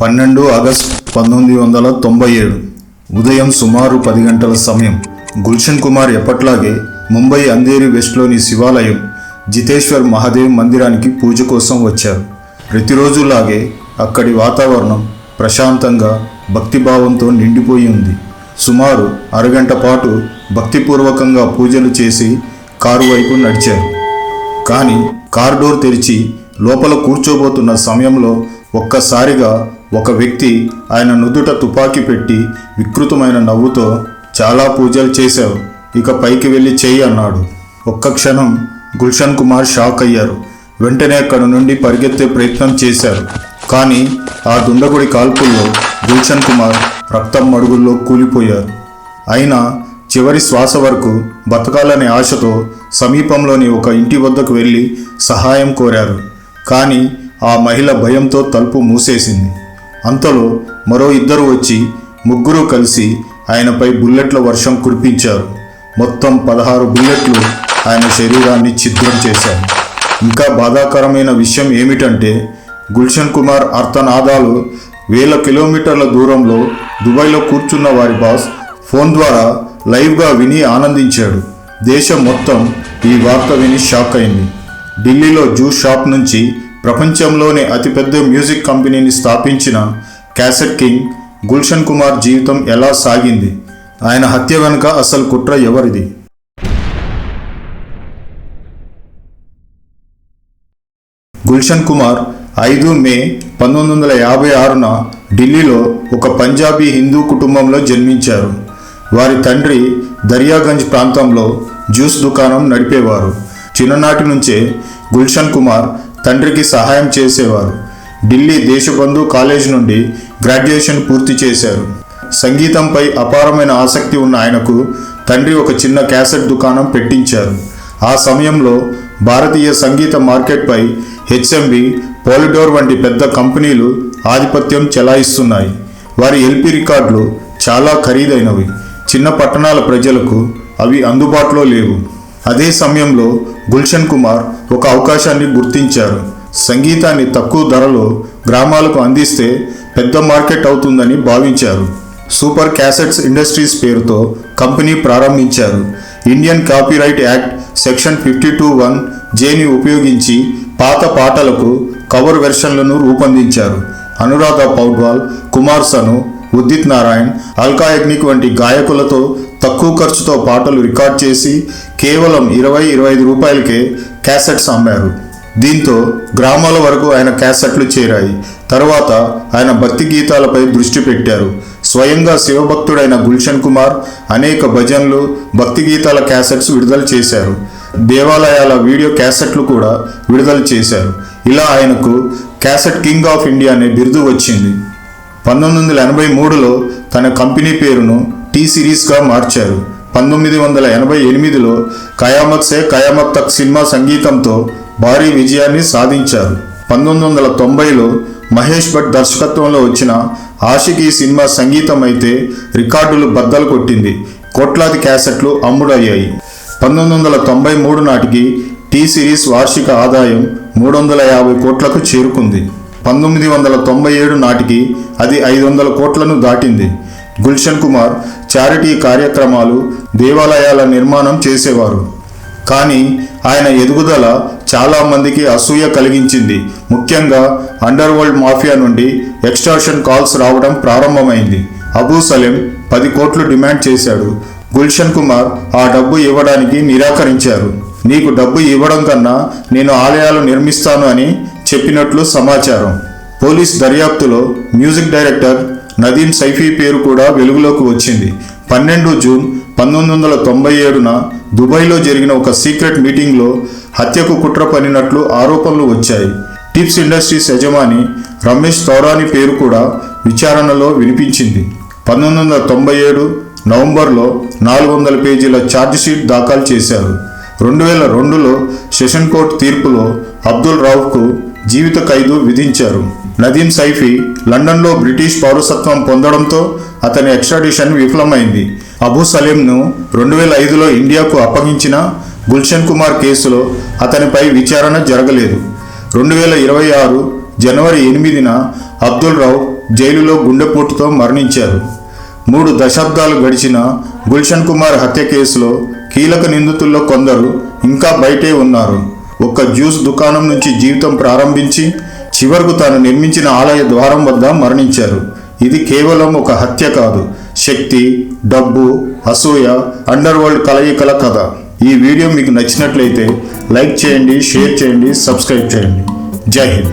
12 August 1997 ఉదయం సుమారు 10 గంటల సమయం. గుల్షన్ కుమార్ ఎప్పట్లాగే ముంబై అంధేరి వెస్ట్లోని శివాలయం జితేశ్వర్ మహాదేవ్ మందిరానికి పూజ కోసం వచ్చారు. ప్రతిరోజులాగే అక్కడి వాతావరణం ప్రశాంతంగా భక్తిభావంతో నిండిపోయి ఉంది. సుమారు అరగంట పాటు భక్తిపూర్వకంగా పూజలు చేసి కారు వైపు నడిచారు. కానీ కార్ డోర్ తెరిచి లోపల కూర్చోబోతున్న సమయంలో ఒక్కసారిగా ఒక వ్యక్తి ఆయన నుదుట తుపాకీ పెట్టి వికృతమైన నవ్వుతో చాలా పూజలు చేశావు, ఇక పైకి వెళ్ళి చెయ్యి అన్నాడు. ఒక్క క్షణం గుల్షన్ కుమార్ షాక్ అయ్యారు. వెంటనే అక్కడి నుండి పరిగెత్తే ప్రయత్నం చేశారు. కానీ ఆ దుండగుడి కాల్పుల్లో గుల్షన్ కుమార్ రక్తం మడుగుల్లో కూలిపోయారు. అయినా చివరి శ్వాస వరకు బతకాలనే ఆశతో సమీపంలోని ఒక ఇంటి వద్దకు వెళ్ళి సహాయం కోరారు. కానీ ఆ మహిళ భయంతో తలుపు మూసేసింది. అంతలో మరో ఇద్దరు వచ్చి ముగ్గురు కలిసి ఆయనపై బుల్లెట్ల వర్షం కురిపించారు. మొత్తం 16 బుల్లెట్లు ఆయన శరీరాన్ని ఛిద్రం చేశారు. ఇంకా బాధాకరమైన విషయం ఏమిటంటే గుల్షన్ కుమార్ అర్తనాదాలు వేల కిలోమీటర్ల దూరంలో దుబాయ్లో కూర్చున్న వారి బాస్ ఫోన్ ద్వారా లైవ్గా విని ఆనందించాడు. దేశం మొత్తం ఈ వార్త విని షాక్ అయింది. ఢిల్లీలో జ్యూస్ షాప్ నుంచి ప్రపంచంలోనే అతిపెద్ద మ్యూజిక్ కంపెనీని స్థాపించిన క్యాసెట్ కింగ్ గుల్షన్ కుమార్ జీవితం ఎలా సాగింది, ఆయన హత్య వెనుక అసలు కుట్ర ఎవరిది? గుల్షన్ కుమార్ 5 మే 1956న ఢిల్లీలో ఒక పంజాబీ హిందూ కుటుంబంలో జన్మించారు. వారి తండ్రి దర్యాగంజ్ ప్రాంతంలో జ్యూస్ దుకాణం నడిపేవారు. చిన్ననాటి నుంచే గుల్షన్ కుమార్ తండ్రికి సహాయం చేసేవారు. ఢిల్లీ దేశబంధు కాలేజ్ నుండి గ్రాడ్యుయేషన్ పూర్తి చేశారు. సంగీతంపై అపారమైన ఆసక్తి ఉన్న ఆయనకు తండ్రి ఒక చిన్న క్యాసెట్ దుకాణం పెట్టించారు. ఆ సమయంలో భారతీయ సంగీత మార్కెట్పై హెచ్ఎంవి, పోలిడోర్ వంటి పెద్ద కంపెనీలు ఆధిపత్యం చెలాయిస్తున్నాయి. వారి ఎల్పి రికార్డులు చాలా ఖరీదైనవి. చిన్న పట్టణాల ప్రజలకు అవి అందుబాటులో లేవు. అదే సమయంలో గుల్షన్ కుమార్ ఒక అవకాశాన్ని గుర్తించారు. సంగీతాన్ని తక్కువ ధరలో గ్రామాలకు అందిస్తే పెద్ద మార్కెట్ అవుతుందని భావించారు. సూపర్ క్యాసెట్స్ ఇండస్ట్రీస్ పేరుతో కంపెనీ ప్రారంభించారు. ఇండియన్ కాపీరైట్ యాక్ట్ సెక్షన్ 52(1)Jని ఉపయోగించి పాత పాటలకు కవర్ వెర్షన్లను రూపొందించారు. అనురాధ పౌడ్వాల్, కుమార్ సను, ఉదిత్ నారాయణ్, అల్కా యాగ్నిక్ వంటి గాయకులతో తక్కువ ఖర్చుతో పాటలు రికార్డ్ చేసి కేవలం 20-25 రూపాయలకే క్యాసెట్స్ అమ్మారు. దీంతో గ్రామాల వరకు ఆయన క్యాసెట్లు చేరాయి. తరువాత ఆయన భక్తి గీతాలపై దృష్టి పెట్టారు. స్వయంగా శివభక్తుడైన గుల్షన్ కుమార్ అనేక భజన్లు, భక్తి గీతాల క్యాసెట్స్ విడుదల చేశారు. దేవాలయాల వీడియో క్యాసెట్లు కూడా విడుదల చేశారు. ఇలా ఆయనకు క్యాసెట్ కింగ్ ఆఫ్ ఇండియా అనే బిరుదు వచ్చింది. 1983లో తన కంపెనీ పేరును టీ సిరీస్గా మార్చారు. 1988లో కయామత్ సే కయామత్ తక్ సినిమా సంగీతంతో భారీ విజయాన్ని సాధించారు. 1990లో మహేష్ భట్ దర్శకత్వంలో వచ్చిన ఆషికీ సినిమా సంగీతం అయితే రికార్డులు బద్దలు కొట్టింది. కోట్లాది క్యాసెట్లు అమ్ముడయ్యాయి. 1993 నాటికి టీ సిరీస్ వార్షిక ఆదాయం 350 కోట్లకు చేరుకుంది. 1997 నాటికి అది 500 కోట్లను దాటింది. గుల్షన్ కుమార్ చారిటీ కార్యక్రమాలు, దేవాలయాల నిర్మాణం చేసేవారు. కానీ ఆయన ఎదుగుదల చాలామందికి అసూయ కలిగించింది. ముఖ్యంగా అండర్ వరల్డ్ మాఫియా నుండి ఎక్స్టార్షన్ కాల్స్ రావడం ప్రారంభమైంది. అబూ సలీం 10 కోట్లు డిమాండ్ చేశాడు. గుల్షన్ కుమార్ ఆ డబ్బు ఇవ్వడానికి నిరాకరించారు. నీకు డబ్బు ఇవ్వడం కన్నా నేను ఆలయాలు నిర్మిస్తాను అని చెప్పినట్లు సమాచారం. పోలీస్ దర్యాప్తులో మ్యూజిక్ డైరెక్టర్ నదీం సైఫీ పేరు కూడా వెలుగులోకి వచ్చింది. 12 జూన్ 1997న దుబాయ్లో జరిగిన ఒక సీక్రెట్ మీటింగ్లో హత్యకు కుట్ర పన్నినట్లు ఆరోపణలు వచ్చాయి. టిప్స్ ఇండస్ట్రీస్ యజమాని రమేష్ తౌరాని పేరు కూడా విచారణలో వినిపించింది. 1997 నవంబర్లో 400 పేజీల ఛార్జిషీట్ దాఖలు చేశారు. 2002లో సెషన్ కోర్టు తీర్పులో అబ్దుల్ రౌఫ్కు జీవిత ఖైదు విధించారు. నదీం సైఫీ లండన్లో బ్రిటిష్ పౌరసత్వం పొందడంతో అతని ఎక్స్ట్రాడిషన్ విఫలమైంది. అబూ సలీంను 2005లో ఇండియాకు అప్పగించిన గుల్షన్ కుమార్ కేసులో అతనిపై విచారణ జరగలేదు. 2026 జనవరి 8న అబ్దుల్ రౌఫ్ జైలులో గుండెపోటుతో మరణించారు. 3 దశాబ్దాలు గడిచిన గుల్షన్ కుమార్ హత్య కేసులో కీలక నిందితుల్లో కొందరు ఇంకా బయటే ఉన్నారు. ఒక జ్యూస్ దుకాణం నుంచి జీవితం ప్రారంభించి చివరకు తాను నిర్మించిన ఆలయ ద్వారం వద్ద మరణించారు. ఇది కేవలం ఒక హత్య కాదు, శక్తి, డబ్బు, అసూయ, అండర్ వరల్డ్ కలయికల కథ. ఈ వీడియో మీకు నచ్చినట్లయితే లైక్ చేయండి, షేర్ చేయండి, సబ్స్క్రైబ్ చేయండి. జై హింద్.